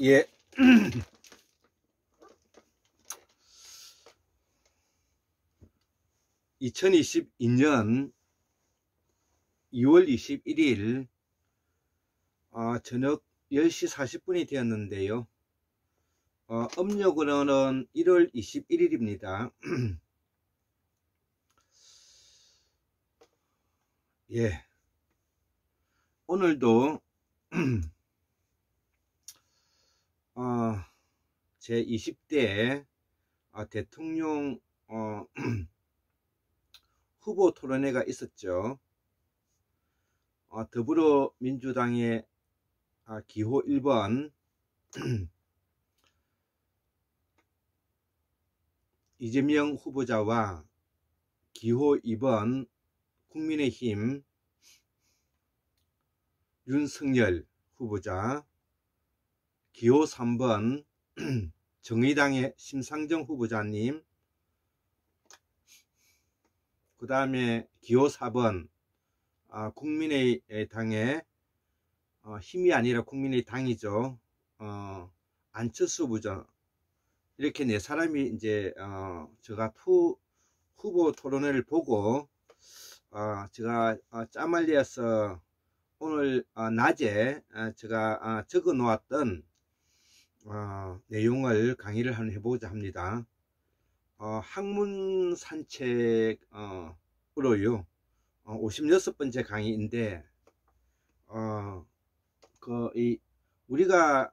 예. 2022년 2월 21일 저녁 10시 40분이 되었는데요. 음력으로는 1월 21일입니다. 예. 오늘도 제 20대 대통령 후보 토론회가 있었죠. 더불어민주당의 기호 1번 이재명 후보자와 기호 2번 국민의힘 윤석열 후보자, 기호 3번 정의당의 심상정 후보자님, 그 다음에 기호 4번 국민의당의 힘이 아니라 국민의당이죠. 안철수 후보자. 이렇게 네 사람이 이제 제가 후보 토론회를 보고 제가 짜말리에서 오늘 낮에 제가 적어 놓았던 내용을 강의를 한번 해보고자 합니다. 학문 산책으로요. 56번째 강의인데 우리가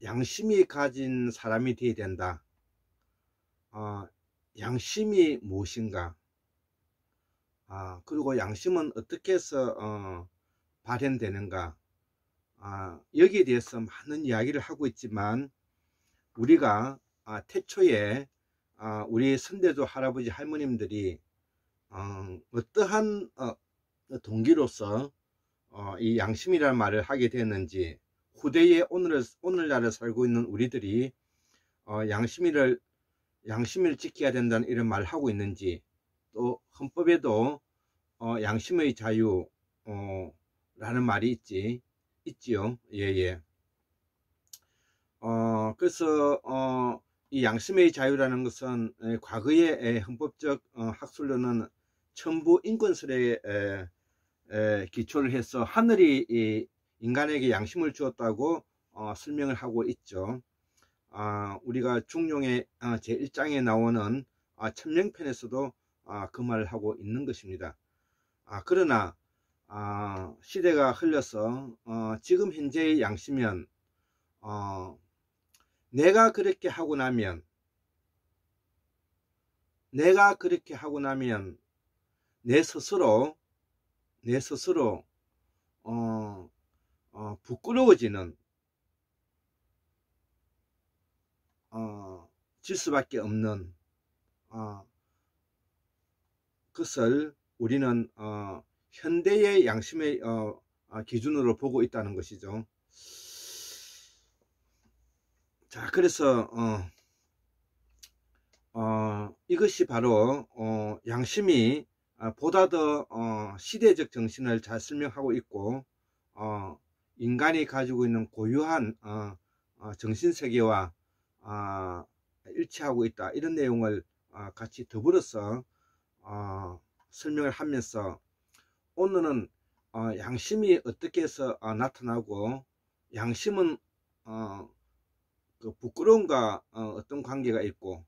양심이 가진 사람이 되어야 된다. 양심이 무엇인가? 그리고 양심은 어떻게 해서 발현되는가? 여기에 대해서 많은 이야기를 하고 있지만 우리가 태초에 우리 선대조 할아버지 할머님들이 어떠한 동기로서 이 양심이라는 말을 하게 되었는지, 후대에 오늘날을 살고 있는 우리들이 양심을 지켜야 된다는 이런 말을 하고 있는지, 또 헌법에도 양심의 자유 라는 말이 있지요. 예예. 그래서 이 양심의 자유라는 것은 과거의 헌법적 학술로는 천부 인권설에 기초를 해서 하늘이 인간에게 양심을 주었다고 설명을 하고 있죠. 우리가 중용의 제1장에 나오는 천명편에서도 그 말을 하고 있는 것입니다. 그러나 시대가 흘러서 지금 현재의 양심은 내가 그렇게 하고 나면 내 스스로 부끄러워지는 질 수밖에 없는 것을 우리는 현대의 양심의 기준으로 보고 있다는 것이죠. 자, 그래서 이것이 바로 양심이 보다 더 시대적 정신을 잘 설명하고 있고 인간이 가지고 있는 고유한 정신세계와 일치하고 있다, 이런 내용을 같이 더불어서 설명을 하면서 오늘은 양심이 어떻게 해서 나타나고, 양심은 그 부끄러움과 어떤 관계가 있고,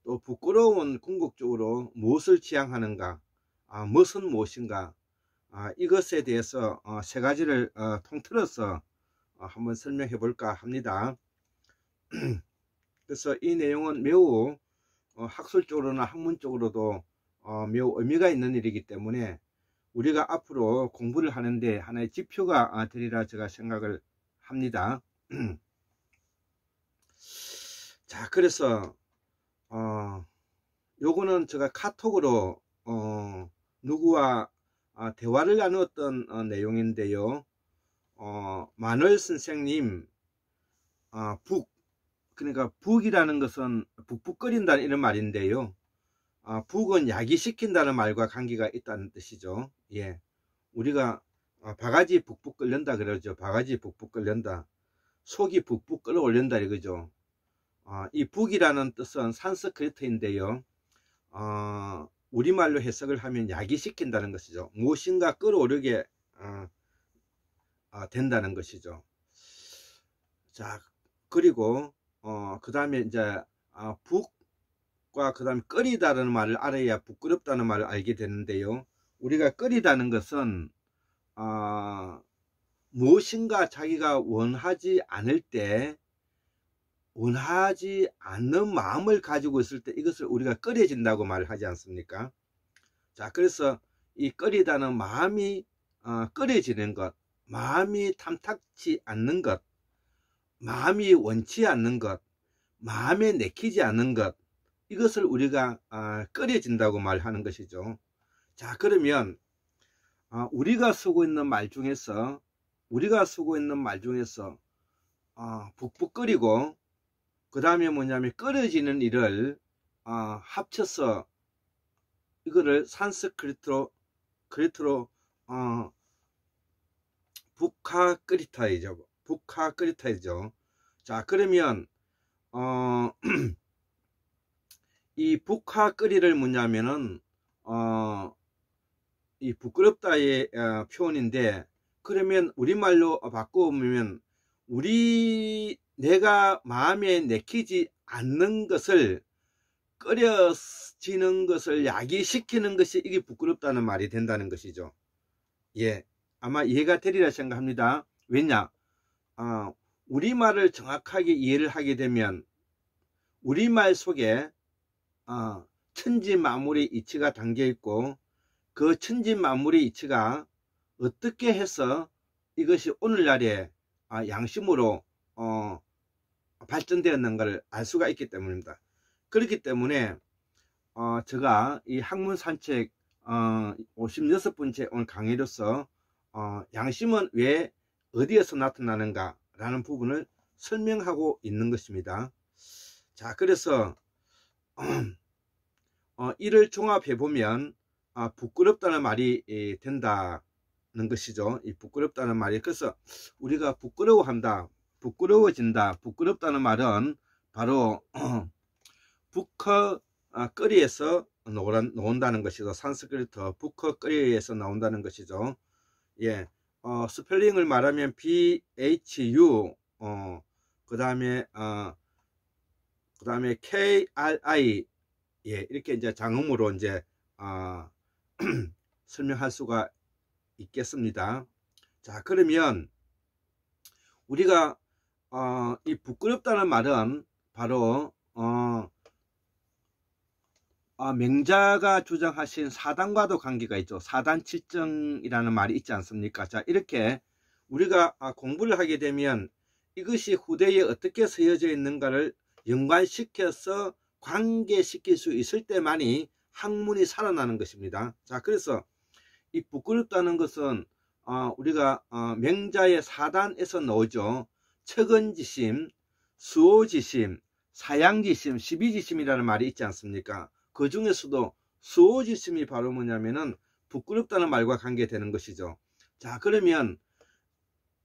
또 부끄러움은 궁극적으로 무엇을 지향하는가, 무엇은 무엇인가, 이것에 대해서 세 가지를 통틀어서 한번 설명해 볼까 합니다. 그래서 이 내용은 매우 학술적으로나 학문적으로도 매우 의미가 있는 일이기 때문에 우리가 앞으로 공부를 하는데 하나의 지표가 되리라 제가 생각을 합니다. 자, 그래서 요거는 제가 카톡으로 누구와 대화를 나누었던 내용인데요. 만월 선생님, 그러니까 북이라는 것은 북북거린다는 이런 말인데요. 북은 야기시킨다는 말과 관계가 있다는 뜻이죠. 예, 우리가 바가지 북북 끓는다 그러죠. 바가지 북북 끓는다. 속이 북북 끓어올린다 이거죠. 이 북이라는 뜻은 산스크리트인데요. 우리말로 해석을 하면 야기시킨다는 것이죠. 무엇인가 끌어오르게 된다는 것이죠. 자, 그리고 그 다음에 이제 북과 그 다음에 끓이다라는 말을 알아야 부끄럽다는 말을 알게 되는데요. 우리가 끓이다는 것은 무엇인가 자기가 원하지 않을 때, 원하지 않는 마음을 가지고 있을 때 이것을 우리가 끓여진다고 말을 하지 않습니까? 자, 그래서 이 끓이다는 마음이 끓여지는 것, 마음이 탐탁치 않는 것, 마음이 원치 않는 것, 마음에 내키지 않는 것, 이것을 우리가 끓여진다고 말하는 것이죠. 자, 그러면 우리가 쓰고 있는 말 중에서 북북 끓이고 그 다음에 뭐냐면 끓여지는 일을 합쳐서 이거를 산스크리트로 북하끓이타이죠. 자, 그러면 이 북하끓이를 뭐냐면은 이 부끄럽다의 표현인데, 그러면 우리말로 바꿔보면 내가 마음에 내키지 않는 것을 끓여지는 것을 야기시키는 것이 이게 부끄럽다는 말이 된다는 것이죠. 예, 아마 이해가 되리라 생각합니다. 왜냐? 우리말을 정확하게 이해를 하게 되면 우리말 속에 천지만물의 이치가 담겨 있고, 그 천지만물의 이치가 어떻게 해서 이것이 오늘날의 양심으로 발전되었는가를 알 수가 있기 때문입니다. 그렇기 때문에 제가 이 학문산책 56번째 오늘 강의로서 양심은 왜 어디에서 나타나는가 라는 부분을 설명하고 있는 것입니다. 자, 그래서 이를 종합해 보면 부끄럽다는 말이 된다는 것이죠. 이 부끄럽다는 말이, 그래서 우리가 부끄러워한다, 부끄러워진다, 부끄럽다는 말은 바로 북허거리에서 나온다는 것이죠. 산스크리트 북허거리에서 나온다는 것이죠. 예, 스펠링을 말하면 BHU 그 다음에 KRI, 예, 이렇게 이제 장음으로 이제 설명할 수가 있겠습니다. 자, 그러면 우리가 이 부끄럽다는 말은 바로 맹자가 주장하신 사단과도 관계가 있죠. 사단칠정이라는 말이 있지 않습니까? 자, 이렇게 우리가 공부를 하게 되면 이것이 후대에 어떻게 쓰여져 있는가를 연관시켜서 관계시킬 수 있을 때만이 학문이 살아나는 것입니다. 자, 그래서 이 부끄럽다는 것은 우리가 맹자의 사단에서 나오죠. 척은지심, 수호지심, 사양지심, 시비지심이라는 말이 있지 않습니까? 그 중에서도 수호지심이 바로 뭐냐면은 부끄럽다는 말과 관계되는 것이죠. 자, 그러면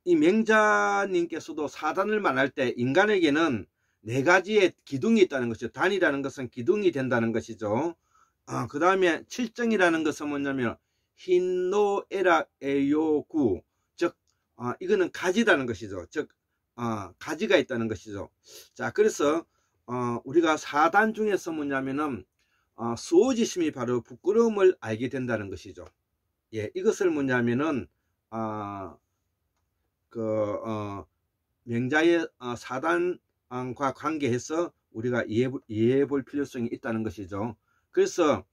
이 맹자님께서도 사단을 말할 때 인간에게는 4가지의 기둥이 있다는 것이죠. 단이라는 것은 기둥이 된다는 것이죠. 그 다음에 칠정이라는 것은 뭐냐면 흰노에락에요구, 즉 이거는 가지라는 것이죠. 즉 가지가 있다는 것이죠. 자, 그래서 우리가 사단 중에서 뭐냐면은 수호지심이 바로 부끄러움을 알게 된다는 것이죠. 예, 이것을 뭐냐면은 맹자의 사단과 관계해서 우리가 이해해 볼 필요성이 있다는 것이죠. 그래서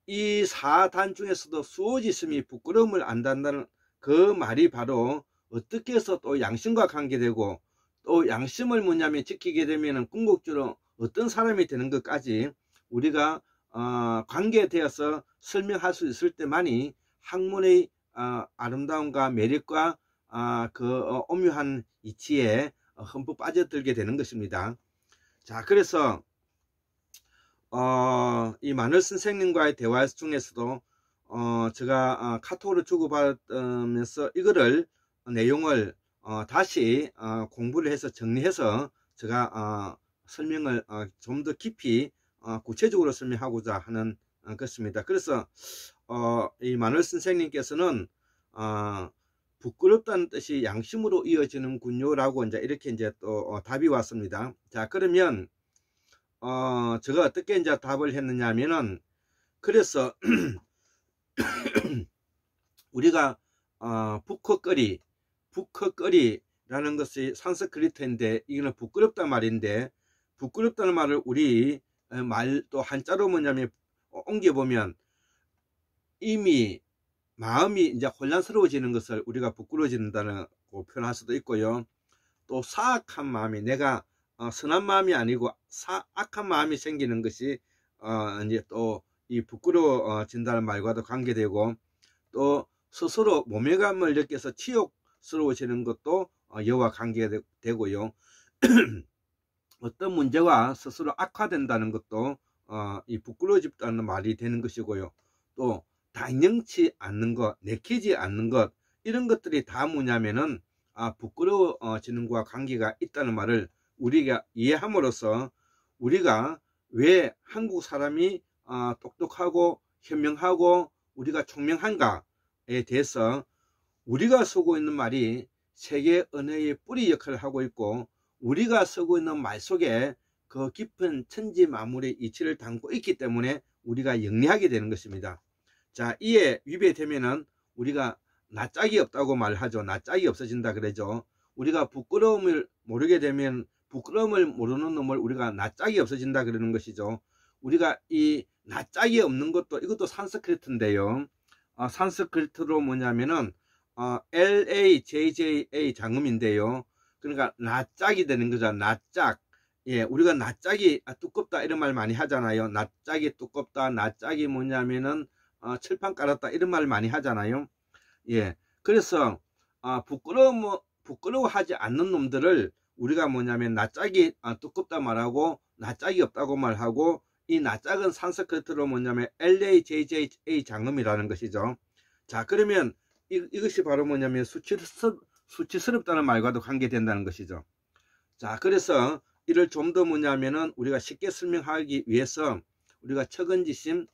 이 사단 중에서도 수호지심이 부끄러움을 안다는 그 말이 바로 어떻게 해서 또 양심과 관계되고, 또 양심을 뭐냐면 지키게 되면 궁극적으로 어떤 사람이 되는 것까지 우리가 관계되어서 설명할 수 있을 때만이 학문의 아름다움과 매력과 그 오묘한 이치에 흠뻑 빠져들게 되는 것입니다. 자, 그래서 이 마늘 선생님과의 대화 중에서도 제가 카톡으로 주고받으면서 이거를 내용을 다시 공부를 해서 정리해서 제가 설명을 좀 더 깊이 구체적으로 설명하고자 하는 것입니다. 그래서 이 마늘 선생님께서는 부끄럽다는 뜻이 양심으로 이어지는군요 라고 이렇게 또 답이 왔습니다. 자, 그러면 제가 어떻게 답을 했느냐 하면은, 그래서 우리가 북커거리라는 것이 산스크리트인데, 이거는 부끄럽단 말인데, 부끄럽다는 말을 우리 말 또 한자로 뭐냐면 옮겨보면 이미 마음이 이제 혼란스러워지는 것을 우리가 부끄러워진다고 표현할 수도 있고요. 또 사악한 마음이, 내가 선한 마음이 아니고 악한 마음이 생기는 것이 이제 또 이 부끄러워진다는 말과도 관계되고, 또 스스로 모멸감을 느껴서 치욕스러워지는 것도 여와 관계되고요. 어떤 문제가 스스로 악화된다는 것도 이 부끄러워진다는 말이 되는 것이고요. 또 당연치 않는 것, 내키지 않는 것, 이런 것들이 다 뭐냐면은 부끄러워지는 것과 관계가 있다는 말을 우리가 이해함으로써, 우리가 왜 한국 사람이 똑똑하고 현명하고 우리가 총명한가에 대해서 우리가 쓰고 있는 말이 세계 언어의 뿌리 역할을 하고 있고, 우리가 쓰고 있는 말 속에 그 깊은 천지 만물의 이치를 담고 있기 때문에 우리가 영리하게 되는 것입니다. 자, 이에 위배되면은 우리가 낯짝이 없다고 말하죠. 낯짝이 없어진다 그러죠. 우리가 부끄러움을 모르게 되면, 부끄러움을 모르는 놈을 우리가 낯짝이 없어진다 그러는 것이죠. 우리가 이 낯짝이 없는 것도, 이것도 산스크리트인데요. 산스크리트로 뭐냐면은 LAJJA 장음인데요. 그러니까 낯짝이 되는 거죠. 낯짝. 예, 우리가 낯짝이 두껍다 이런 말 많이 하잖아요. 낯짝이 두껍다, 낯짝이 뭐냐면은 철판 깔았다 이런 말 많이 하잖아요. 예, 그래서 부끄러워하지 않는 놈들을 우리가 뭐냐면 낯짝이 두껍다 말하고 낯짝이 없다고 말하고, 이 낯짝은 산스크리트로 뭐냐면 LAJJA 장음이라는 것이죠. 자, 그러면 이것이 바로 뭐냐면 수치스럽다는 말과도 관계된다는 것이죠. 자, 그래서 이를 좀 더 뭐냐면은 우리가 쉽게 설명하기 위해서 우리가 척은지심,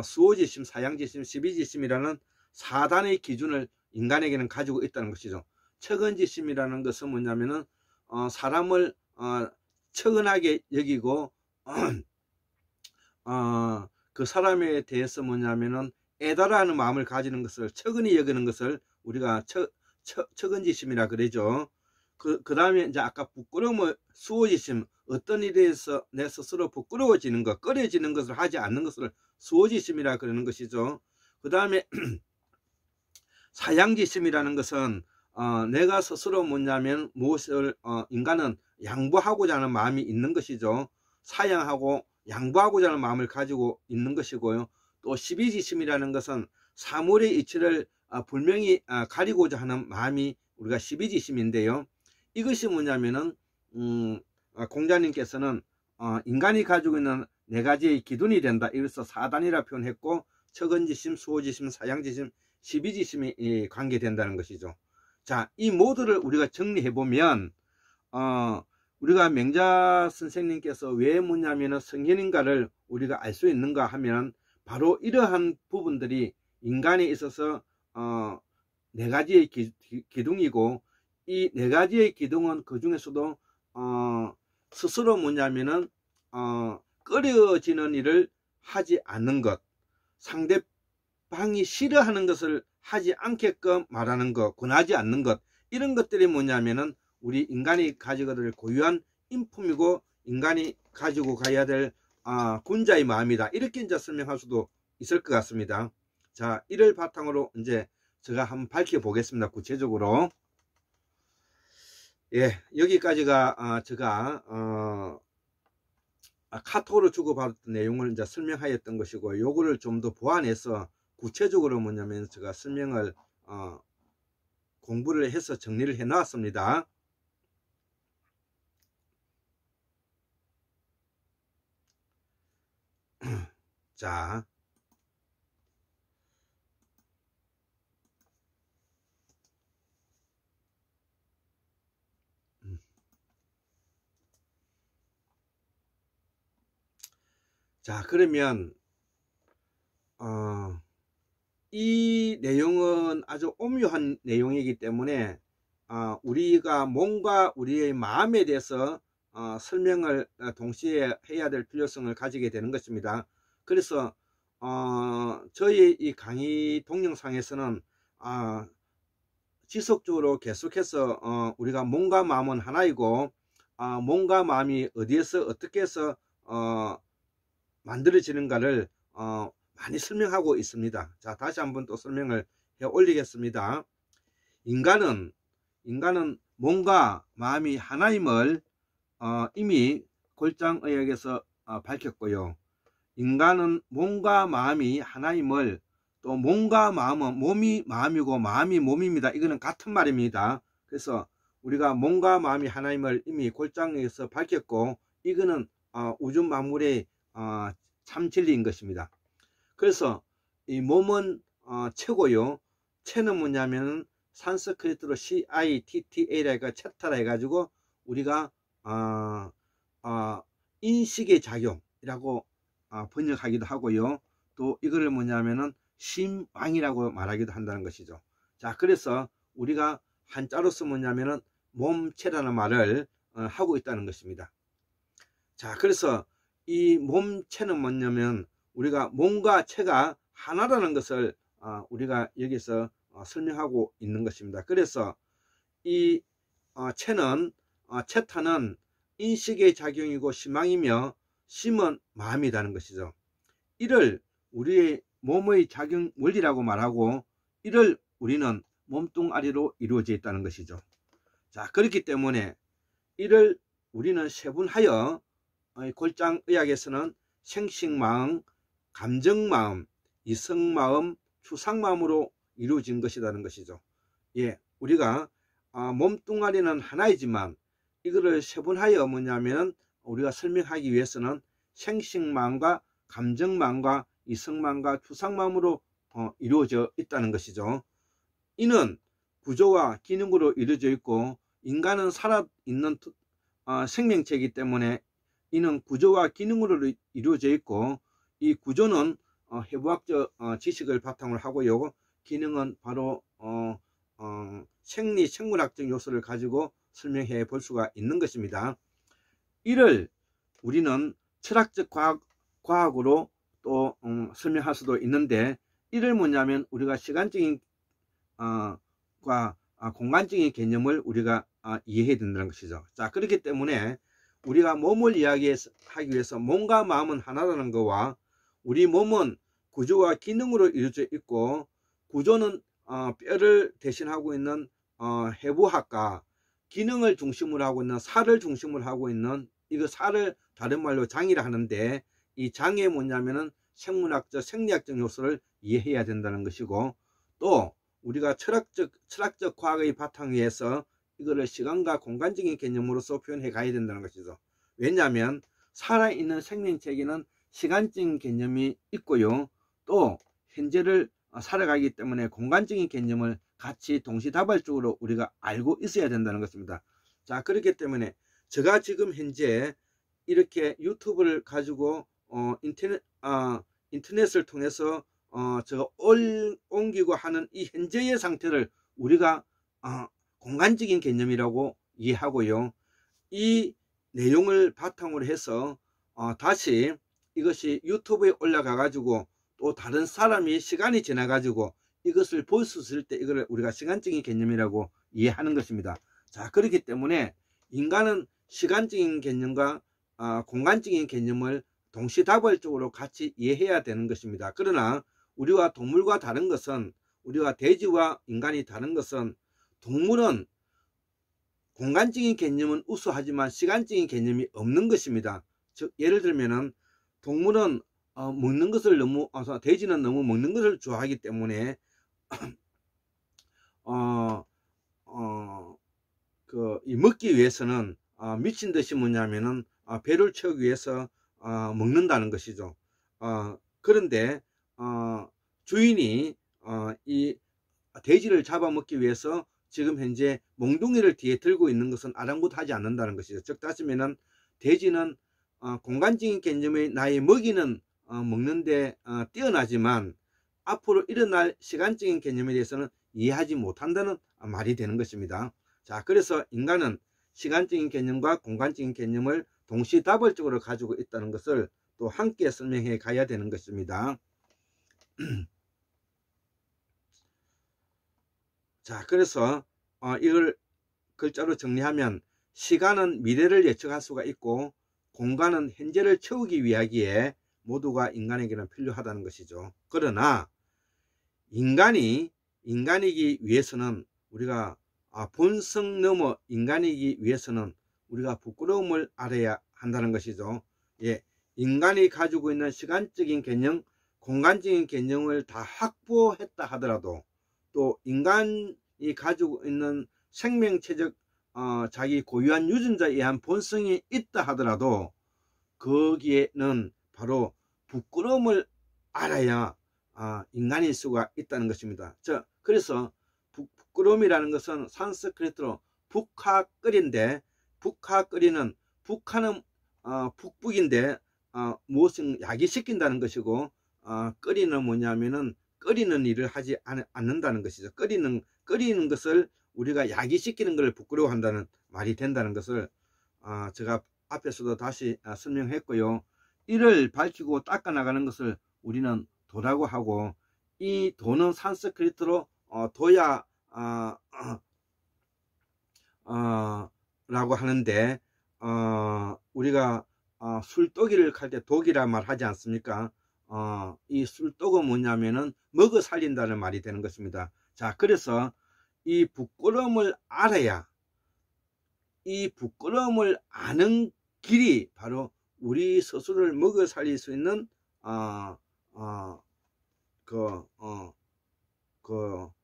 수오지심, 사양지심, 십이지심이라는 4단의 기준을 인간에게는 가지고 있다는 것이죠. 척은지심이라는 것은 뭐냐면은 사람을 척은하게 여기고 그 사람에 대해서 뭐냐면은 애달하는 마음을 가지는 것을, 척은히 여기는 것을 우리가 척은지심이라 그러죠. 그 다음에 이제 아까 부끄러움을, 수오지심, 어떤 일에서 내 스스로 부끄러워지는 것, 꺼려지는 것을 하지 않는 것을 수오지심이라 그러는 것이죠. 그 다음에 사양지심이라는 것은 내가 스스로 뭐냐면 무엇을 인간은 양보하고자 하는 마음이 있는 것이죠. 사양하고 양보하고자 하는 마음을 가지고 있는 것이고요. 또 십이지심이라는 것은 사물의 이치를 분명히 가리고자 하는 마음이 우리가 십이지심인데요. 이것이 뭐냐면은 공자님께서는 인간이 가지고 있는 4가지의 기준이 된다, 이래서 4단이라 표현했고, 척은지심, 수오지심, 사양지심, 십이지심이 관계된다는 것이죠. 자, 이 모두를 우리가 정리해 보면 우리가 명자 선생님께서 왜 뭐냐면은 성현인가를 우리가 알 수 있는가 하면, 바로 이러한 부분들이 인간에 있어서 4가지의 기둥이고, 이 4가지의 기둥은 그 중에서도 스스로 뭐냐면은 꺼려지는 일을 하지 않는 것, 상대방이 싫어하는 것을 하지 않게끔 말하는 것, 권하지 않는 것, 이런 것들이 뭐냐면은 우리 인간이 가지고 될 고유한 인품이고, 인간이 가지고 가야 될 군자의 마음이다, 이렇게 이제 설명할 수도 있을 것 같습니다. 자, 이를 바탕으로 이제 제가 한번 밝혀 보겠습니다. 구체적으로. 예, 여기까지가 제가 카톡으로 주고받았던 내용을 이제 설명하였던 것이고, 요거를 좀 더 보완해서 구체적으로 뭐냐면 제가 설명을 공부를 해서 정리를 해 놨습니다. 자, 자, 그러면 이 내용은 아주 오묘한 내용이기 때문에 우리가 몸과 우리의 마음에 대해서 설명을 동시에 해야 될 필요성을 가지게 되는 것입니다. 그래서 저희 이 강의 동영상에서는 지속적으로 계속해서 우리가 몸과 마음은 하나이고 몸과 마음이 어디에서 어떻게 해서 만들어지는가를 많이 설명하고 있습니다. 자, 다시 한번 또 설명을 해 올리겠습니다. 인간은 몸과 마음이 하나임을 이미 골장의학에서 밝혔고요. 인간은 몸과 마음이 하나임을, 또 몸과 마음은 몸이 마음이고 마음이 몸입니다. 이거는 같은 말입니다. 그래서 우리가 몸과 마음이 하나임을 이미 골장에서 밝혔고, 이거는 우주 만물의 참 진리인 것입니다. 그래서 이 몸은 체고요. 체는 뭐냐면 산스크리트로 CITTA라 체타라 해가지고 우리가 인식의 작용이라고 번역하기도 하고요. 또 이거를 뭐냐면은 심왕이라고 말하기도 한다는 것이죠. 자, 그래서 우리가 한자로서 뭐냐면은 몸체라는 말을 하고 있다는 것입니다. 자, 그래서 이 몸체는 뭐냐면 우리가 몸과 체가 하나라는 것을 우리가 여기서 설명하고 있는 것입니다. 그래서 이 체는 체타는 인식의 작용이고 심망이며 심은 마음이라는 것이죠. 이를 우리의 몸의 작용 원리라고 말하고, 이를 우리는 몸뚱아리로 이루어져 있다는 것이죠. 자, 그렇기 때문에 이를 우리는 세분하여 골장의학에서는 생식마음, 감정마음, 이성마음, 추상마음으로 이루어진 것이라는 것이죠. 예, 우리가 몸뚱아리는 하나이지만 이거를 세분하여 뭐냐면 우리가 설명하기 위해서는 생식마음과 감정마음과 이성마음과 추상마음으로 이루어져 있다는 것이죠. 이는 구조와 기능으로 이루어져 있고, 인간은 살아있는 생명체이기 때문에 이는 구조와 기능으로 이루어져 있고, 이 구조는 해부학적 지식을 바탕으로 하고요, 기능은 바로 생리생물학적 요소를 가지고 설명해 볼 수가 있는 것입니다. 이를 우리는 철학적 과학으로 또 설명할 수도 있는데, 이를 뭐냐면 우리가 시간적인 공간적인 개념을 우리가 이해해야 된다는 것이죠. 자, 그렇기 때문에 우리가 몸을 이야기하기 위해서 몸과 마음은 하나라는 것과, 우리 몸은 구조와 기능으로 이루어져 있고, 구조는 뼈를 대신하고 있는 해부학과, 기능을 중심으로 하고 있는 살을 중심으로 하고 있는, 이거 살을 다른 말로 장이라 하는데, 이 장에 뭐냐면은 생물학적 생리학적 요소를 이해해야 된다는 것이고, 또 우리가 철학적 과학의 바탕 위에서 이거를 시간과 공간적인 개념으로서 표현해 가야 된다는 것이죠. 왜냐하면 살아있는 생명체에게는 시간적인 개념이 있고요, 또 현재를 살아가기 때문에 공간적인 개념을 같이 동시다발적으로 우리가 알고 있어야 된다는 것입니다. 자, 그렇기 때문에 제가 지금 현재 이렇게 유튜브를 가지고 인터넷을 통해서 제가 옮기고 하는 이 현재의 상태를 우리가 공간적인 개념이라고 이해하고요, 이 내용을 바탕으로 해서 다시 이것이 유튜브에 올라가 가지고 또 다른 사람이 시간이 지나 가지고 이것을 볼 수 있을 때 이걸 우리가 시간적인 개념이라고 이해하는 것입니다. 자, 그렇기 때문에 인간은 시간적인 개념과 공간적인 개념을 동시다발적으로 같이 이해해야 되는 것입니다. 그러나 우리와 동물과 다른 것은, 우리와 돼지와 인간이 다른 것은, 동물은 공간적인 개념은 우수하지만 시간적인 개념이 없는 것입니다. 즉, 예를 들면은 동물은 먹는 것을 돼지는 너무 먹는 것을 좋아하기 때문에 먹기 위해서는 미친 듯이 뭐냐면은 배를 채우기 위해서 먹는다는 것이죠. 그런데 주인이 이 돼지를 잡아먹기 위해서 지금 현재 몽둥이를 뒤에 들고 있는 것은 아랑곳하지 않는다는 것이죠. 즉 따지면은 돼지는 공간적인 개념의 나의 먹이는 먹는데 뛰어나지만 앞으로 일어날 시간적인 개념에 대해서는 이해하지 못한다는 말이 되는 것입니다. 자, 그래서 인간은 시간적인 개념과 공간적인 개념을 동시다발적으로 가지고 있다는 것을 또 함께 설명해 가야 되는 것입니다. 자, 그래서 이걸 글자로 정리하면 시간은 미래를 예측할 수가 있고 공간은 현재를 채우기 위하기에 모두가 인간에게는 필요하다는 것이죠. 그러나 인간이기 위해서는 우리가 본성 넘어 인간이기 위해서는 우리가 부끄러움을 알아야 한다는 것이죠. 예, 인간이 가지고 있는 시간적인 개념, 공간적인 개념을 다 확보했다 하더라도 또 인간이 가지고 있는 생명체적 자기 고유한 유전자에 의한 본성이 있다 하더라도 거기에는 바로 부끄러움을 알아야 인간일 수가 있다는 것입니다. 그래서 부끄러움이라는 것은 산스크리트로 북하끓인데 북하끓이는 북한은 북북인데 무엇을 야기시킨다는 것이고 끓이는 뭐냐면은 끓이는 일을 하지 않는다는 것이죠. 끓이는 것을 우리가 야기시키는 것을 부끄러워한다는 말이 된다는 것을 제가 앞에서도 다시 설명했고요. 이를 밝히고 닦아나가는 것을 우리는 도라고 하고 이 도는 산스크리트로 도야 라고 하는데 우리가 술독이를 할 때 독이라 말하지 않습니까? 이 술독은 뭐냐면은 먹어 살린다는 말이 되는 것입니다. 자, 그래서 이 부끄러움을 알아야 이 부끄러움을 아는 길이 바로 우리 스스로를 먹어 살릴 수 있는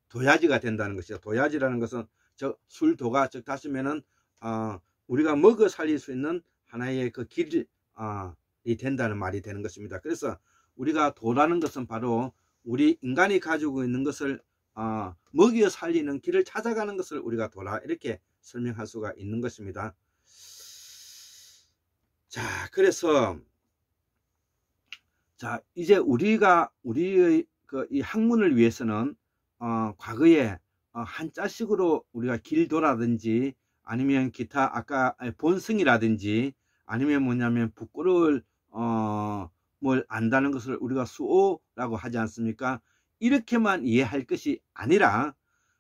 도야지가 된다는 것이죠. 도야지라는 것은 술도가 즉 다시면은 우리가 먹어 살릴 수 있는 하나의 그 길이 된다는 말이 되는 것입니다. 그래서 우리가 도라는 것은 바로 우리 인간이 가지고 있는 것을 먹여 살리는 길을 찾아가는 것을 우리가 도라 이렇게 설명할 수가 있는 것입니다. 자, 그래서 자 이제 우리의 이 학문을 위해서는 과거에 한자식으로 우리가 길도라든지 아니면 기타 아까 본성이라든지 아니면 뭐냐면 부끄러울 뭘 안다는 것을 우리가 수오라고 하지 않습니까? 이렇게만 이해할 것이 아니라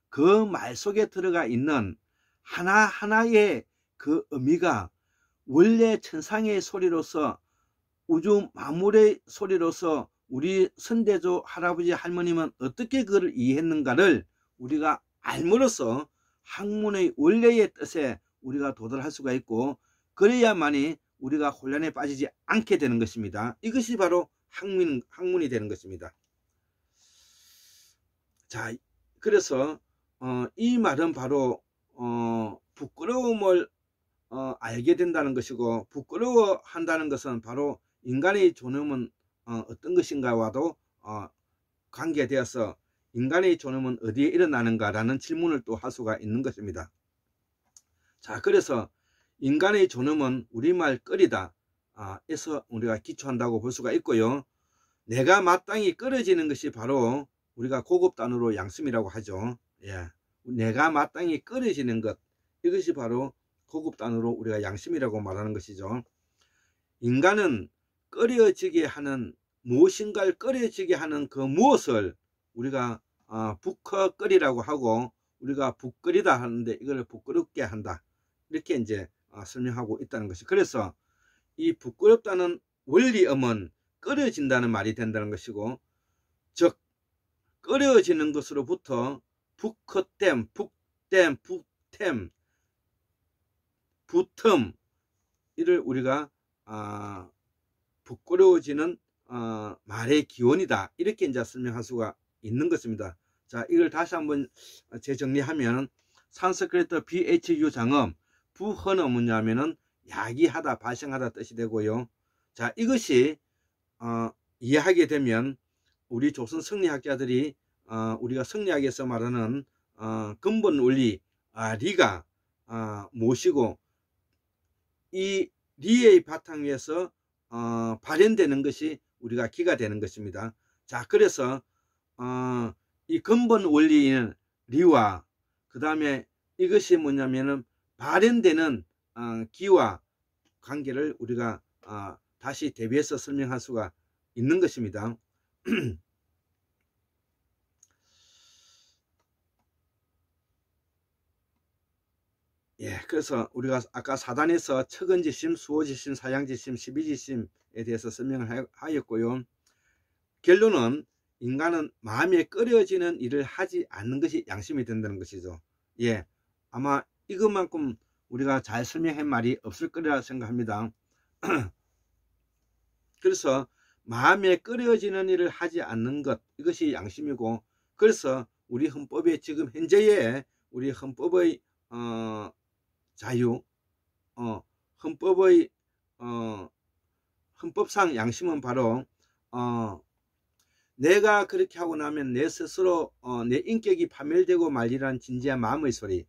그 말 속에 들어가 있는 하나하나의 그 의미가 원래 천상의 소리로서 우주 만물의 소리로서 우리 선대조 할아버지 할머님은 어떻게 그걸 이해했는가를 우리가 알므로써 학문의 원래의 뜻에 우리가 도달할 수가 있고 그래야만이 우리가 혼란에 빠지지 않게 되는 것입니다. 이것이 바로 학문이 되는 것입니다. 자, 그래서 이 말은 바로 부끄러움을 알게 된다는 것이고 부끄러워한다는 것은 바로 인간의 존엄은 어떤 것인가와도 관계되어서 인간의 존엄은 어디에 일어나는가 라는 질문을 또 할 수가 있는 것입니다. 자, 그래서 인간의 존엄은 우리말 끓이다 에서 우리가 기초한다고 볼 수가 있고요. 내가 마땅히 끓여지는 것이 바로 우리가 고급 단어로 양심이라고 하죠. 예. 내가 마땅히 끓여지는 것, 이것이 바로 고급 단어로 우리가 양심이라고 말하는 것이죠. 인간은 끓여지게 하는 무엇인가를 끓여지게 하는 그 무엇을 우리가 부커끓이라고 하고 우리가 부끄리다 하는데 이걸 부끄럽게 한다 이렇게 이제 설명하고 있다는 것이. 그래서 이 부끄럽다는 원리음은 끓여진다는 말이 된다는 것이고 즉 끓여지는 것으로부터 부커댐, 북댐, 부템, 부텀 이를 우리가 부끄러워지는 말의 기원이다 이렇게 이제 설명할 수가 있는 것입니다. 자, 이걸 다시 한번 재정리하면 산스크리트 BHU 장음 부헌은 뭐냐면은 야기하다, 발생하다 뜻이 되고요. 자, 이것이 이해하게 되면 우리 조선 성리학자들이 우리가 성리학에서 말하는 근본 원리 리가 무엇이고 이 리의 바탕 위에서 발현되는 것이 우리가 기가 되는 것입니다. 자, 그래서 이 근본 원리인 리와 그 다음에 이것이 뭐냐면은 발현되는 기와 관계를 우리가 다시 대비해서 설명할 수가 있는 것입니다. 예, 그래서 우리가 아까 사단에서 척은지심, 수호지심, 사양지심, 십이지심에 대해서 설명을 하였고요. 결론은 인간은 마음에 끓여지는 일을 하지 않는 것이 양심이 된다는 것이죠. 예, 아마 이것만큼 우리가 잘 설명한 말이 없을 거라 생각합니다. 그래서 마음에 끓여지는 일을 하지 않는 것, 이것이 양심이고, 그래서 우리 헌법에 지금 현재의 우리 헌법의 자유, 헌법의 헌법상 양심은 바로 내가 그렇게 하고 나면 내 스스로 내 인격이 파멸되고 말리라는 진지한 마음의 소리.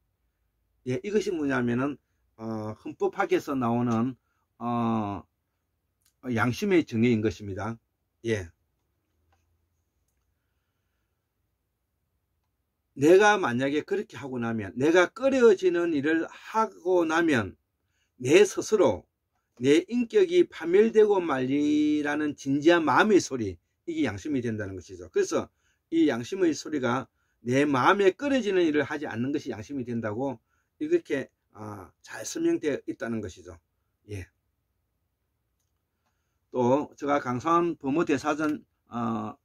예, 이것이 뭐냐면은 헌법학에서 나오는 양심의 정의인 것입니다. 예. 내가 만약에 그렇게 하고 나면, 내가 끓여지는 일을 하고 나면 내 스스로 내 인격이 파멸되고 말리라는 진지한 마음의 소리, 이게 양심이 된다는 것이죠. 그래서 이 양심의 소리가 내 마음에 끓여지는 일을 하지 않는 것이 양심이 된다고 이렇게 잘 설명되어 있다는 것이죠. 예. 또 제가 강사한 범어대사전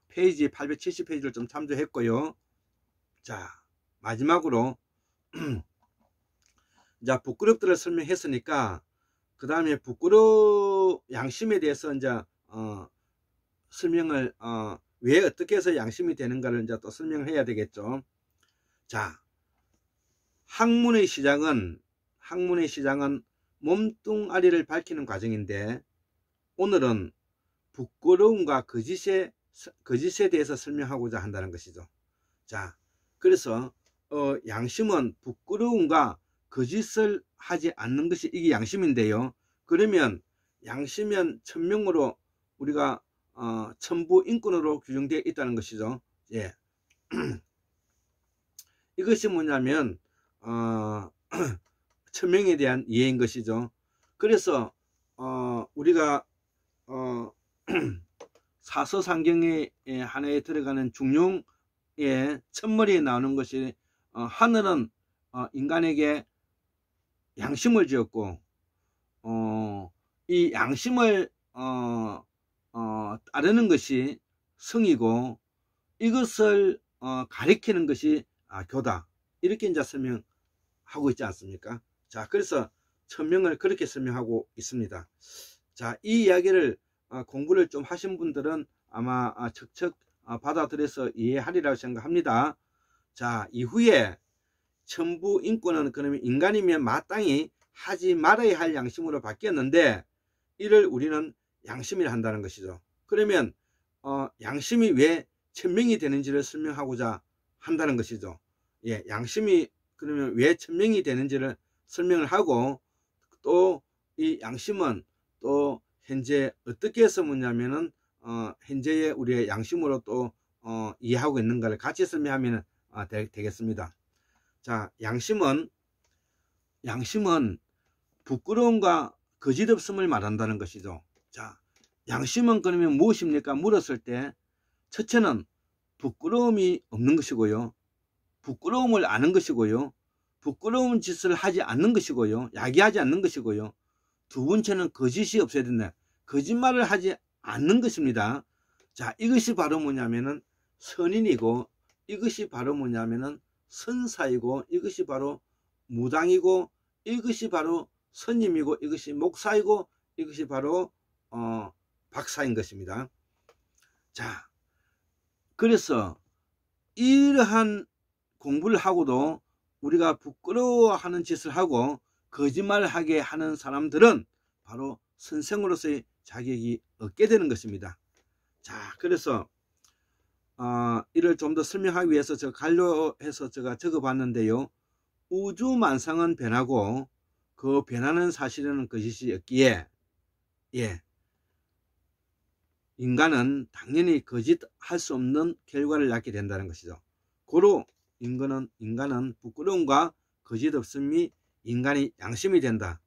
페이지 870페이지를 좀 참조했고요. 자, 마지막으로 자, 부끄럽들을 설명했으니까 그 다음에 양심에 대해서 이제 설명을 왜 어떻게 해서 양심이 되는가를 이제 또 설명을 해야 되겠죠. 자, 학문의 시작은 몸뚱아리를 밝히는 과정인데, 오늘은 부끄러움과 거짓에 대해서 설명하고자 한다는 것이죠. 자, 그래서 양심은 부끄러움과 거짓을 하지 않는 것이 이게 양심인데요. 그러면 양심은 천명으로 우리가 천부인권으로 규정되어 있다는 것이죠. 예. 이것이 뭐냐면 천명에 대한 이해인 것이죠. 그래서 우리가 사서상경의 하나에 들어가는 중용의 첫머리에 나오는 것이 하늘은 인간에게 양심을 주었고 이 양심을 따르는 것이 성이고 이것을 가리키는 것이 교다, 이렇게 이제 설명하고 있지 않습니까? 자, 그래서 천명을 그렇게 설명하고 있습니다. 자, 이 이야기를 공부를 좀 하신 분들은 아마 척척 받아들여서 이해하리라고 생각합니다. 자, 이후에 천부인권은 그러면 인간이면 마땅히 하지 말아야 할 양심으로 바뀌었는데, 이를 우리는 양심이라 한다는 것이죠. 그러면 양심이 왜 천명이 되는지를 설명하고자 한다는 것이죠. 예, 양심이 그러면 왜 천명이 되는지를 설명을 하고, 또 이 양심은 또 현재 어떻게 해서 뭐냐면은 현재의 우리의 양심으로 또 이해하고 있는가를 같이 설명하면 되겠습니다. 자, 양심은 부끄러움과 거짓없음을 말한다는 것이죠. 자, 양심은 그러면 무엇입니까? 물었을 때 첫째는 부끄러움이 없는 것이고요, 부끄러움을 아는 것이고요, 부끄러운 짓을 하지 않는 것이고요, 야기하지 않는 것이고요, 두 번째는 거짓이 없어야 된다. 거짓말을 하지 않는 것입니다. 자, 이것이 바로 뭐냐면은 선인이고, 이것이 바로 뭐냐면은 선사이고, 이것이 바로 무당이고, 이것이 바로 스님이고, 이것이 목사이고, 이것이 바로 박사인 것입니다. 자, 그래서 이러한 공부를 하고도 우리가 부끄러워하는 짓을 하고 거짓말을 하게 하는 사람들은 바로 선생으로서의 자격이 없게 되는 것입니다. 자, 그래서 이를 좀 더 설명하기 위해서 제가 간료해서 제가 적어봤는데요. 우주만상은 변하고 그 변하는 사실은 거짓이 없기에 예, 인간은 당연히 거짓할 수 없는 결과를 낳게 된다는 것이죠. 고로 인간은 부끄러움과 거짓 없음이 인간의 양심이 된다.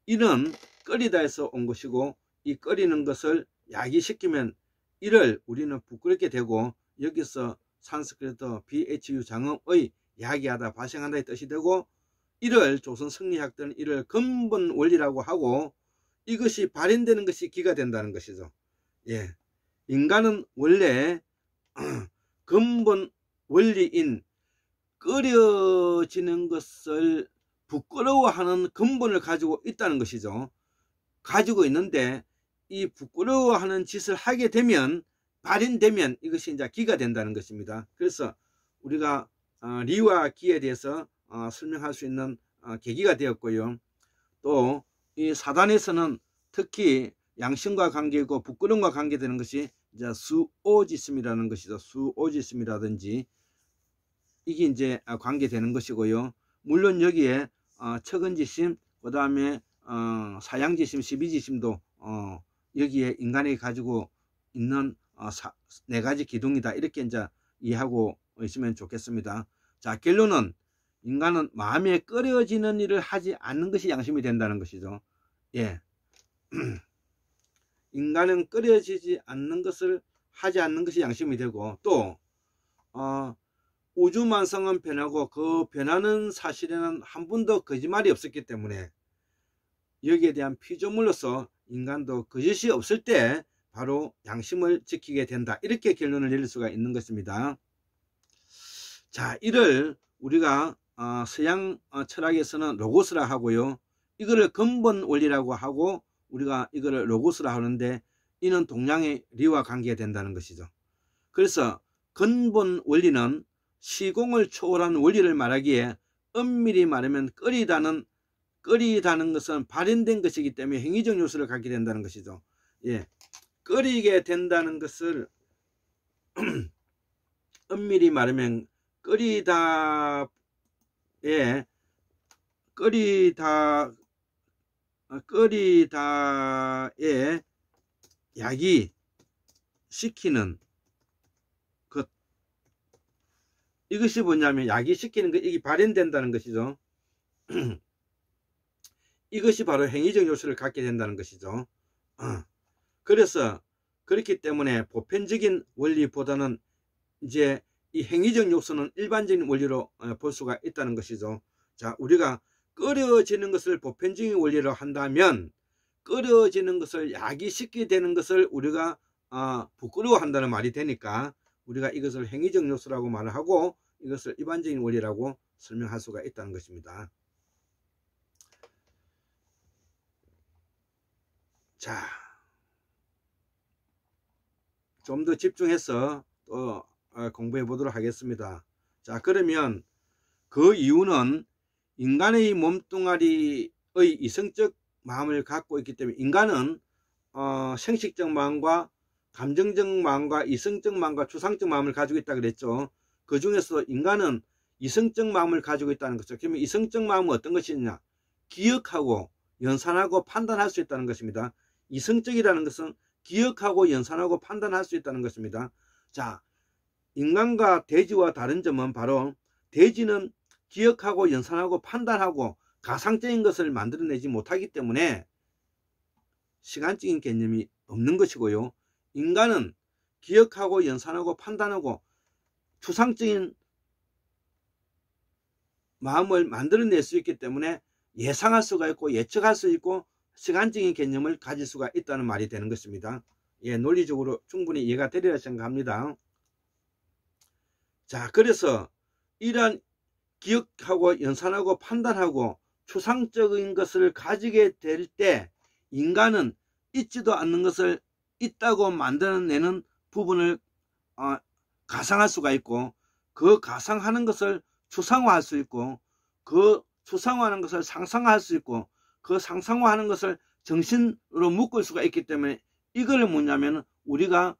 이는 꺼리다에서 온 것이고, 이 꺼리는 것을 야기시키면 이를 우리는 부끄럽게 되고, 여기서 산스크리트 BHU 장엄의 야기하다 발생한다의 뜻이 되고, 이를 조선 성리학들은 이를 근본 원리라고 하고, 이것이 발현되는 것이 기가 된다는 것이죠. 예, 인간은 원래 근본 원리인 꺼려지는 것을 부끄러워하는 근본을 가지고 있다는 것이죠. 가지고 있는데 이 부끄러워하는 짓을 하게 되면, 발현되면 이것이 이제 기가 된다는 것입니다. 그래서 우리가 리와 기에 대해서 설명할 수 있는 계기가 되었고요. 또 이 사단에서는 특히 양심과 관계이고 부끄러움과 관계되는 것이 이제 수오지심이라는 것이죠. 수오지심이라든지 이게 이제 관계되는 것이고요. 물론 여기에 척은지심, 그 다음에 사양지심, 12지심도 여기에 인간이 가지고 있는 네 가지 기둥이다, 이렇게 이제 이해하고 있으면 좋겠습니다. 자, 결론은 인간은 마음에 꺼려지는 일을 하지 않는 것이 양심이 된다는 것이죠. 예. 인간은 꺼려지지 않는 것을 하지 않는 것이 양심이 되고, 또 우주만성은 변하고 그 변하는 사실에는 한 번도 거짓말이 없었기 때문에 여기에 대한 피조물로서 인간도 거짓이 없을 때 바로 양심을 지키게 된다, 이렇게 결론을 내릴 수가 있는 것입니다. 자, 이를 우리가 서양 철학에서는 로고스라 하고요, 이거를 근본 원리라고 하고 우리가 이거를 로고스라 하는데, 이는 동양의 리와 관계가 된다는 것이죠. 그래서 근본 원리는 시공을 초월한 원리를 말하기에 엄밀히 말하면 꺼리다는 것은 발현된 것이기 때문에 행위적 요소를 갖게 된다는 것이죠. 예, 꺼리게 된다는 것을 엄밀히 말하면 꺼리다의 야기 시키는 것, 이것이 뭐냐면 야기시키는 것, 이게 발현된다는 것이죠. 이것이 바로 행위적 요소를 갖게 된다는 것이죠. 그래서 그렇기 때문에 보편적인 원리보다는 이제 이 행위적 요소는 일반적인 원리로 볼 수가 있다는 것이죠. 자, 우리가 꺼려지는 것을 보편적인 원리로 한다면 꺼려지는 것을 야기시키게 되는 것을 우리가 부끄러워한다는 말이 되니까 우리가 이것을 행위적 요소라고 말을 하고 이것을 일반적인 원리라고 설명할 수가 있다는 것입니다. 자, 좀 더 집중해서 또 공부해 보도록 하겠습니다. 자, 그러면 그 이유는 인간의 몸뚱아리의 이성적 마음을 갖고 있기 때문에, 인간은 생식적 마음과 감정적 마음과 이성적 마음과 추상적 마음을 가지고 있다 그랬죠. 그 중에서 인간은 이성적 마음을 가지고 있다는 거죠. 그러면 이성적 마음은 어떤 것이냐? 기억하고 연산하고 판단할 수 있다는 것입니다. 이성적이라는 것은 기억하고 연산하고 판단할 수 있다는 것입니다. 자, 인간과 돼지와 다른 점은 바로 돼지는 기억하고 연산하고 판단하고 가상적인 것을 만들어내지 못하기 때문에 시간적인 개념이 없는 것이고요. 인간은 기억하고 연산하고 판단하고 추상적인 마음을 만들어낼 수 있기 때문에 예상할 수가 있고 예측할 수 있고 시간적인 개념을 가질 수가 있다는 말이 되는 것입니다. 예, 논리적으로 충분히 이해가 되리라 생각합니다. 자, 그래서 이러한 기억하고 연산하고 판단하고 추상적인 것을 가지게 될 때 인간은 있지도 않는 것을 있다고 만들어내는 부분을 가상할 수가 있고, 그 가상하는 것을 추상화할 수 있고, 그 추상화하는 것을 상상할 수 있고, 그 상상화하는 것을 정신으로 묶을 수가 있기 때문에 이걸 뭐냐면 우리가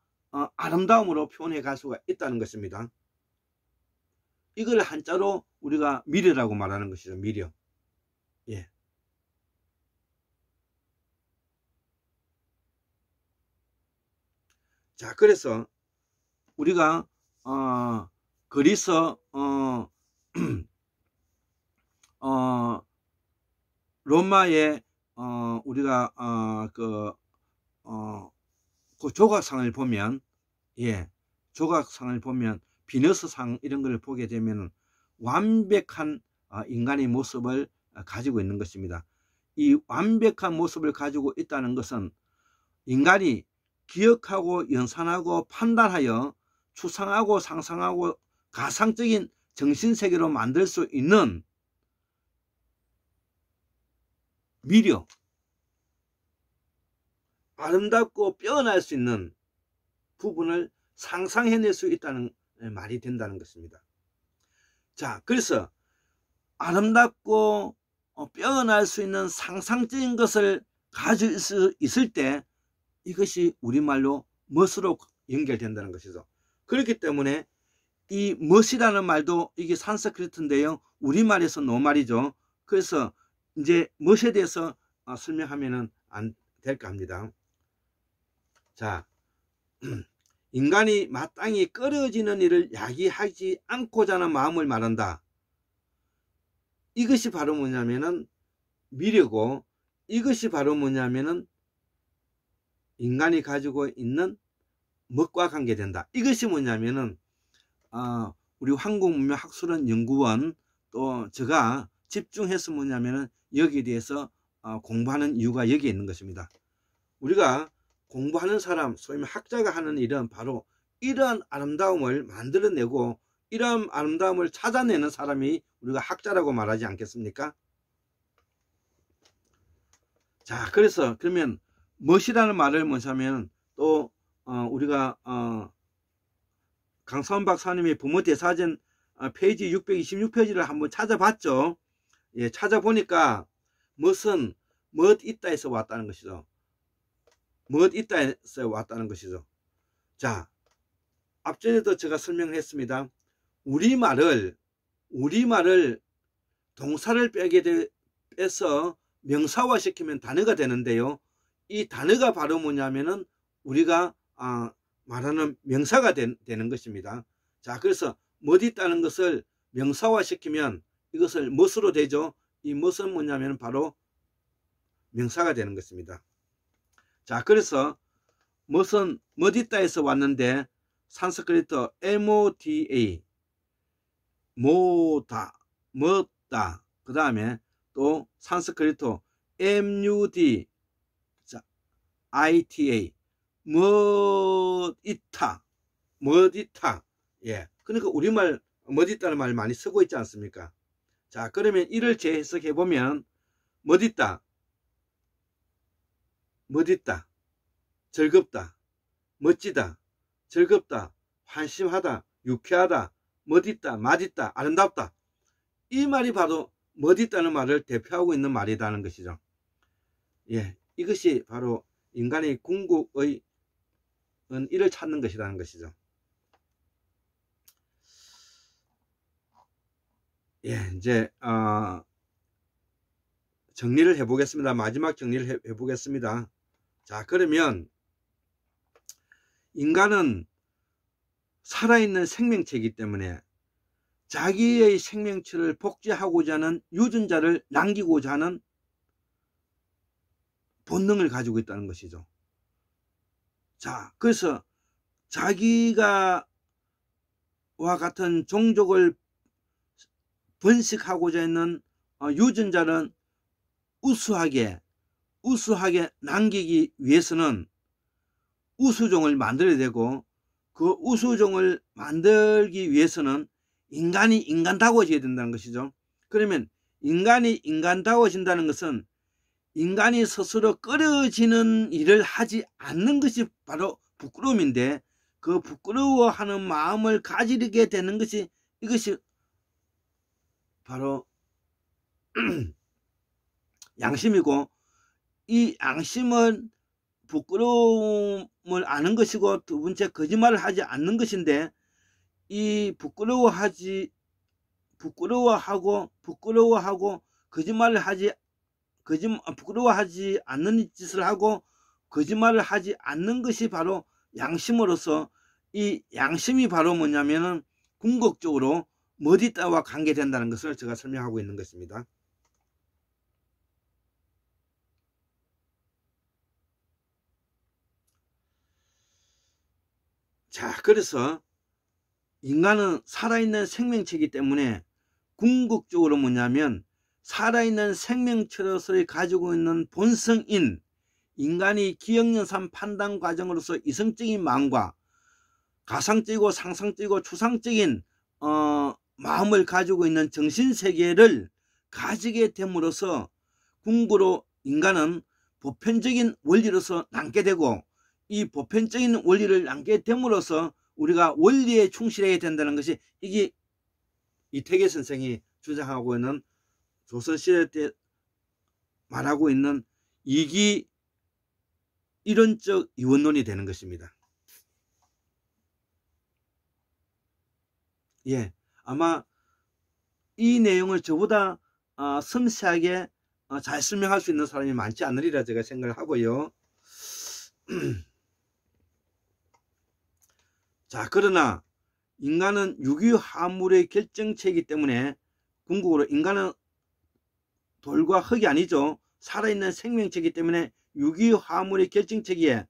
아름다움으로 표현해 갈 수가 있다는 것입니다. 이걸 한자로 우리가 미래라고 말하는 것이죠. 미래. 예. 자, 그래서 우리가 그리스 로마의 우리가 그 조각상을 보면, 예, 조각상을 보면 비너스상 이런 걸 보게 되면 완벽한 인간의 모습을 가지고 있는 것입니다. 이 완벽한 모습을 가지고 있다는 것은 인간이 기억하고 연산하고 판단하여 추상하고 상상하고 가상적인 정신세계로 만들 수 있는 미력, 아름답고 빼어날 수 있는 부분을 상상해낼 수 있다는 말이 된다는 것입니다. 자, 그래서 아름답고 빼어날 수 있는 상상적인 것을 가질 수 있을 때 이것이 우리말로 멋으로 연결된다는 것이죠. 그렇기 때문에 이 멋이라는 말도 이게 산스크리트인데요, 우리말에서 노말이죠. 그래서 이제 멋에 대해서 설명하면 안 될까 합니다. 자, 인간이 마땅히 꺼려지는 일을 야기하지 않고자 하는 마음을 말한다. 이것이 바로 뭐냐면은 미래고, 이것이 바로 뭐냐면은 인간이 가지고 있는 멋과 관계된다. 이것이 뭐냐면은 우리 한국문명학술원연구원 또 제가 집중해서 뭐냐면은 여기에 대해서 공부하는 이유가 여기에 있는 것입니다. 우리가 공부하는 사람, 소위 말해 학자가 하는 일은 바로 이러한 아름다움을 만들어내고 이러한 아름다움을 찾아내는 사람이 우리가 학자라고 말하지 않겠습니까? 자, 그래서 그러면 멋이라는 말을 뭐냐면 또 우리가 강사원 박사님의 부모대사전 페이지 626페이지를 한번 찾아봤죠. 예, 찾아보니까 멋은 멋 있다에서 왔다는 것이죠. 멋 있다에서 왔다는 것이죠. 자, 앞전에도 제가 설명을 했습니다. 우리말을 동사를 빼서 명사화 시키면 단어가 되는데요, 이 단어가 바로 뭐냐면은 우리가 말하는 명사가 되는 것입니다. 자, 그래서 멋 있다는 것을 명사화 시키면 이것을 멋으로 되죠. 이 멋은 뭐냐면 바로 명사가 되는 것입니다. 자, 그래서 멋은 멋 있다에서 왔는데 산스크리트 MOTA 뭐다, 멋다, 그 다음에 또 산스크리트 MUD ITA 멋있다, 멋있다. 예, 그러니까 우리말 멋있다는 말 많이 쓰고 있지 않습니까? 자, 그러면 이를 재해석해 보면 멋있다, 멋있다, 즐겁다, 멋지다, 즐겁다, 환심하다, 유쾌하다, 멋있다, 맛있다, 아름답다. 이 말이 바로 멋있다는 말을 대표하고 있는 말이라는 것이죠. 예, 이것이 바로 인간의 궁극의 이를 찾는 것이라는 것이죠. 예, 이제 정리를 해보겠습니다. 마지막 정리를 해보겠습니다. 자, 그러면 인간은 살아있는 생명체이기 때문에 자기의 생명체를 복제하고자 하는 유전자를 남기고자 하는 본능을 가지고 있다는 것이죠. 자, 그래서 자기가 와 같은 종족을 번식하고자 했는 유전자는 우수하게 남기기 위해서는 우수종을 만들어야 되고, 그 우수종을 만들기 위해서는 인간이 인간다워져야 된다는 것이죠. 그러면 인간이 인간다워진다는 것은 인간이 스스로 꺼려지는 일을 하지 않는 것이 바로 부끄러움인데, 그 부끄러워하는 마음을 가지게 되는 것이, 이것이 바로 양심이고, 이 양심은 부끄러움을 아는 것이고, 두 번째 거짓말을 하지 않는 것인데, 이 부끄러워하고 거짓말을 부끄러워하지 않는 짓을 하고 거짓말을 하지 않는 것이 바로 양심으로서 이 양심이 바로 뭐냐면은 궁극적으로 머디따와 관계된다는 것을 제가 설명하고 있는 것입니다. 자, 그래서 인간은 살아있는 생명체이기 때문에 궁극적으로 뭐냐면 살아있는 생명체로서 가지고 있는 본성인 인간이 기억연산 판단 과정으로서 이성적인 마음과 가상적이고 상상적이고 추상적인 마음을 가지고 있는 정신세계를 가지게 됨으로써 궁극으로 인간은 보편적인 원리로서 남게 되고, 이 보편적인 원리를 남게 됨으로써 우리가 원리에 충실해야 된다는 것이 이게 이태계 선생이 주장하고 있는 조선시대 때 말하고 있는 이기 이론적 이원론이 되는 것입니다. 예, 아마 이 내용을 저보다 섬세하게 잘 설명할 수 있는 사람이 많지 않으리라 제가 생각을 하고요. 자, 그러나 인간은 유기화물의 결정체이기 때문에 궁극으로 인간은 돌과 흙이 아니죠. 살아있는 생명체이기 때문에 유기화물의 결정체기에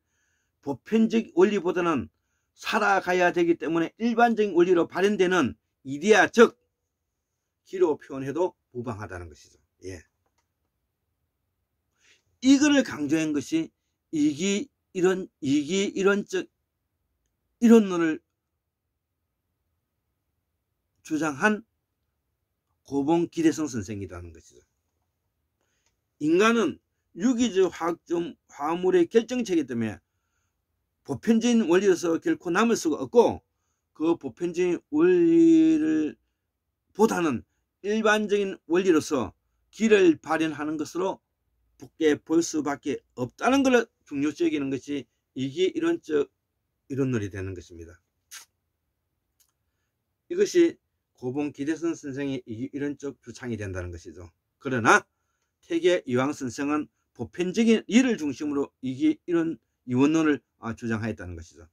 보편적 원리보다는 살아가야 되기 때문에 일반적인 원리로 발현되는 이데아, 즉 기로 표현해도 무방하다는 것이죠. 예. 이거를 강조한 것이 이기이론적 이론론을 주장한 고봉기대성 선생이라는 것이죠. 인간은 유기적 화학적 화물의 결정체이기 때문에 보편적인 원리로서 결코 남을 수가 없고, 그 보편적인 원리를 보다는 일반적인 원리로서 기를 발현하는 것으로 붙게 볼 수밖에 없다는 것을 중요시 여기는 것이 이게 이론적 이론론이 되는 것입니다. 이것이 고봉기대성 선생의 이론적 주창이 된다는 것이죠. 그러나 태계 이황 선생은 보편적인 이를 중심으로 이게 이런 이원론을 주장하였다는 것이죠.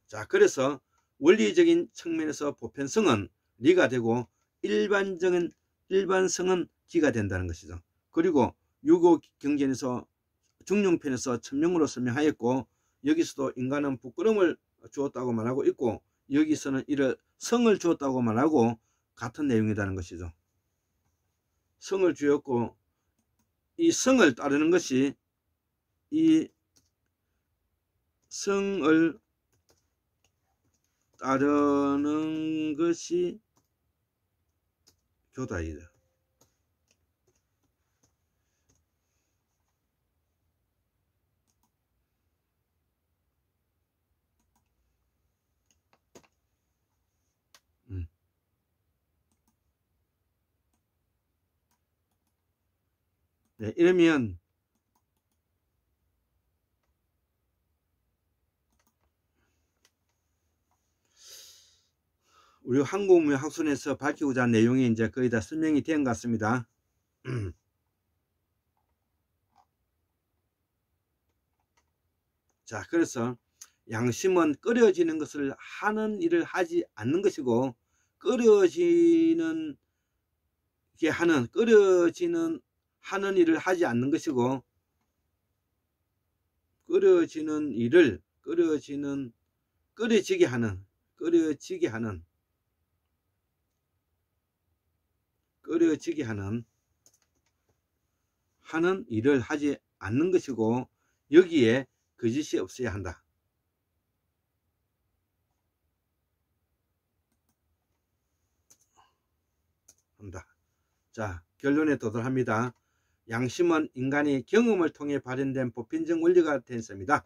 자, 그래서 원리적인 측면에서 보편성은 리가 되고 일반성은 기가 된다는 것이죠. 그리고 유교 경전에서 중용편에서 천명으로 설명하였고, 여기서도 인간은 부끄러움을 주었다고 말하고 있고, 여기서는 이를 성을 주었다고 말하고 같은 내용이라는 것이죠. 성을 주었고, 이 성을 따르는 것이 이 성을 따르는 것이 교다이다. 네, 이러면 우리 한국무역학술에서 밝히고자 한 내용이 이제 거의 다 설명이 된 것 같습니다. 자, 그래서 양심은 끓여지는 것을 하는 일을 하지 않는 것이고, 끓여지는 하는 일을 하지 않는 것이고, 끓여지게 하는 일을 하지 않는 것이고, 여기에 거짓이 없어야 한다. 자, 결론에 도달합니다. 양심은 인간이 경험을 통해 발현된 보편적 원리가 된 셈이다.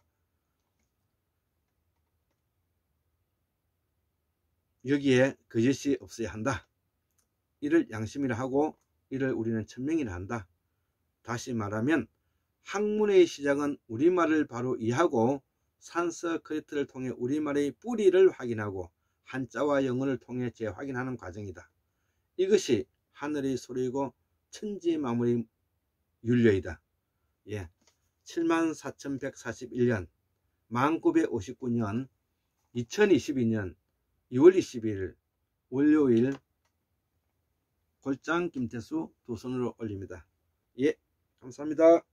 여기에 거짓이 없어야 한다. 이를 양심이라 하고, 이를 우리는 천명이라 한다. 다시 말하면 학문의 시작은 우리말을 바로 이해하고 산스크리트를 통해 우리말의 뿌리를 확인하고 한자와 영어를 통해 재확인하는 과정이다. 이것이 하늘의 소리이고 천지만물의 윤례이다. 예, 74,141년 1959년 2022년 2월 22일 월요일 골장 김태수 두 손으로 올립니다. 예, 감사합니다.